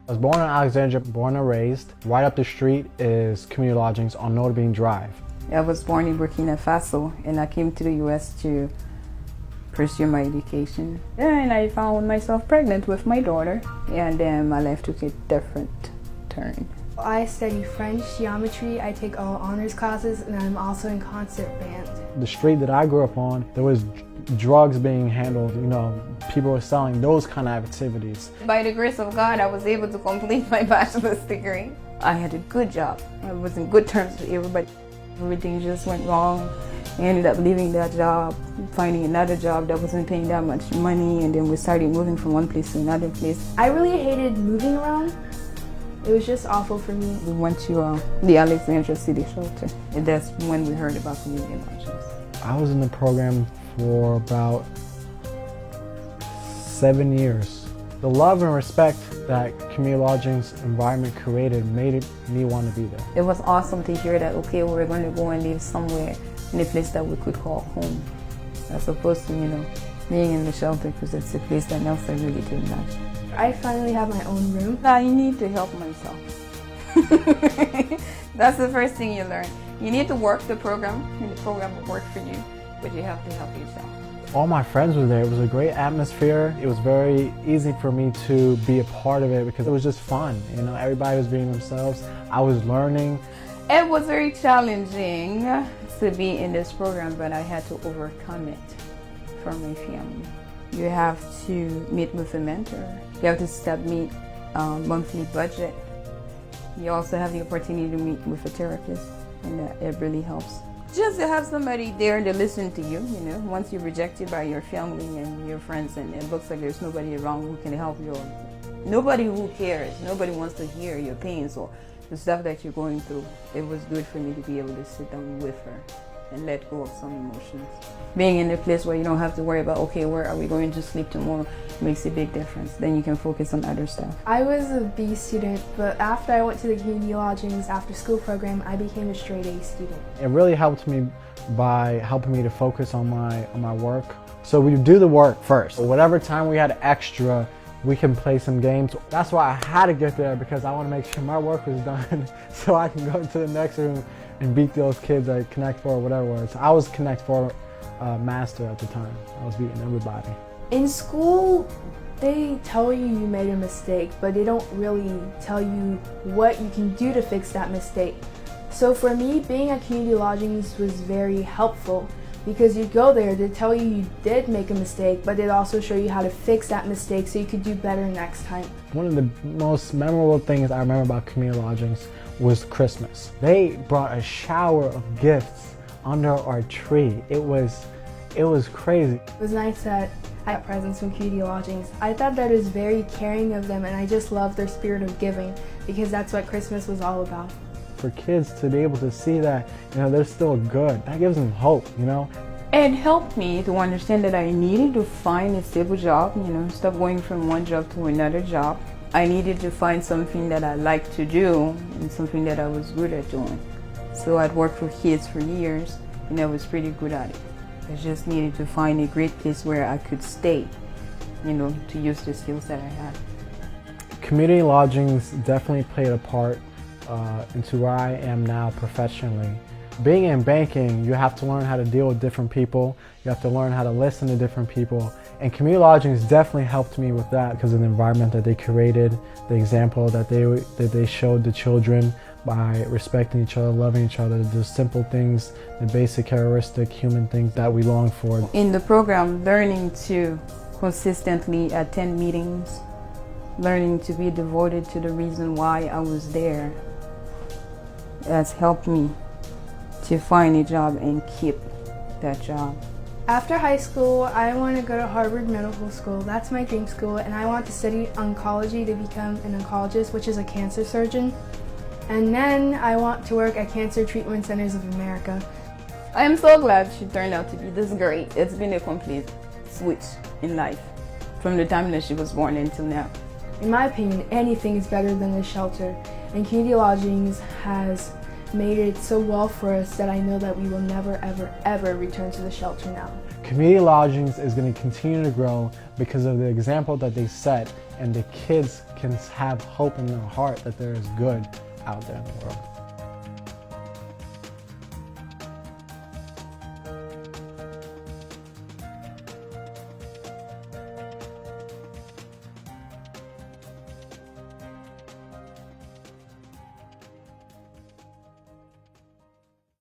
I was born in Alexandria, born and raised. Right up the street is Community Lodgings on Notre Dame Drive. I was born in Burkina Faso and I came to the U.S. to pursue my education. Then I found myself pregnant with my daughter, and then my life took a different turn. I study French, geometry, I take all honors classes, and I'm also in concert band. The street that I grew up on, there was drugs being handled, people were selling those kind of activities. By the grace of God, I was able to complete my bachelor's degree. I had a good job. I was in good terms with everybody. Everything just went wrong. I ended up leaving that job, finding another job that wasn't paying that much money, and then we started moving from one place to another place. I really hated moving around. It was just awful for me. We went to the Alexandria City Shelter, and that's when we heard about community lodgings. I was in the program for about 7 years. The love and respect that Community Lodgings environment created made me want to be there. It was awesome to hear that, okay, we're going to go and live somewhere in a place that we could call home, as opposed to, being in the shelter, because it's a place that Nelson really didn't like. I finally have my own room. I need to help myself. That's the first thing you learn. You need to work the program, and the program will work for you, but you have to help yourself. All my friends were there. It was a great atmosphere. It was very easy for me to be a part of it because it was just fun. Everybody was being themselves. I was learning. It was very challenging to be in this program, but I had to overcome it for my family. You have to meet with a mentor. You have to meet monthly budget. You also have the opportunity to meet with a therapist, and it really helps. Just to have somebody there to listen to you, once you're rejected by your family and your friends, and it looks like there's nobody around who can help you. Nobody who cares. Nobody wants to hear your pains or the stuff that you're going through. It was good for me to be able to sit down with her and let go of some emotions. Being in a place where you don't have to worry about, okay, where are we going to sleep tomorrow, makes a big difference. Then you can focus on other stuff. I was a B student, but after I went to the Community Lodgings after school program, I became a straight A student. It really helped me by helping me to focus on my work. So we do the work first. Whatever time we had extra, we can play some games. That's why I had to get there, because I want to make sure my work was done so I can go into the next room and beat those kids at Connect 4 or whatever it was. I was Connect 4 master at the time. I was beating everybody. In school, they tell you you made a mistake, but they don't really tell you what you can do to fix that mistake. So for me, being at Community Lodgings was very helpful, because you go there to tell you you did make a mistake, but they'd also show you how to fix that mistake so you could do better next time. One of the most memorable things I remember about Community Lodgings was Christmas. They brought a shower of gifts under our tree. It was crazy. It was nice that I got presents from Community Lodgings. I thought that it was very caring of them, and I just loved their spirit of giving, because that's what Christmas was all about. For kids to be able to see that, they're still good, that gives them hope, It helped me to understand that I needed to find a stable job, stop going from one job to another job. I needed to find something that I liked to do and something that I was good at doing. So I'd worked with kids for years, and I was pretty good at it. I just needed to find a great place where I could stay, to use the skills that I had. Community Lodgings definitely played a part into where I am now professionally. Being in banking, you have to learn how to deal with different people. You have to learn how to listen to different people. And Community Lodgings definitely helped me with that, because of the environment that they created, the example that they showed the children by respecting each other, loving each other, the simple things, the basic characteristic human things that we long for. In the program, learning to consistently attend meetings, learning to be devoted to the reason why I was there, has helped me to find a job and keep that job. After high school, I want to go to Harvard Medical School. That's my dream school, and I want to study oncology to become an oncologist, which is a cancer surgeon. And then I want to work at Cancer Treatment Centers of America. I am so glad she turned out to be this great. It's been a complete switch in life from the time that she was born until now. In my opinion, anything is better than the shelter, and Community Lodgings has made it so well for us that I know that we will never, ever, ever return to the shelter now. Community lodgings is going to continue to grow because of the example that they set, and the kids can have hope in their heart that there is good out there in the world.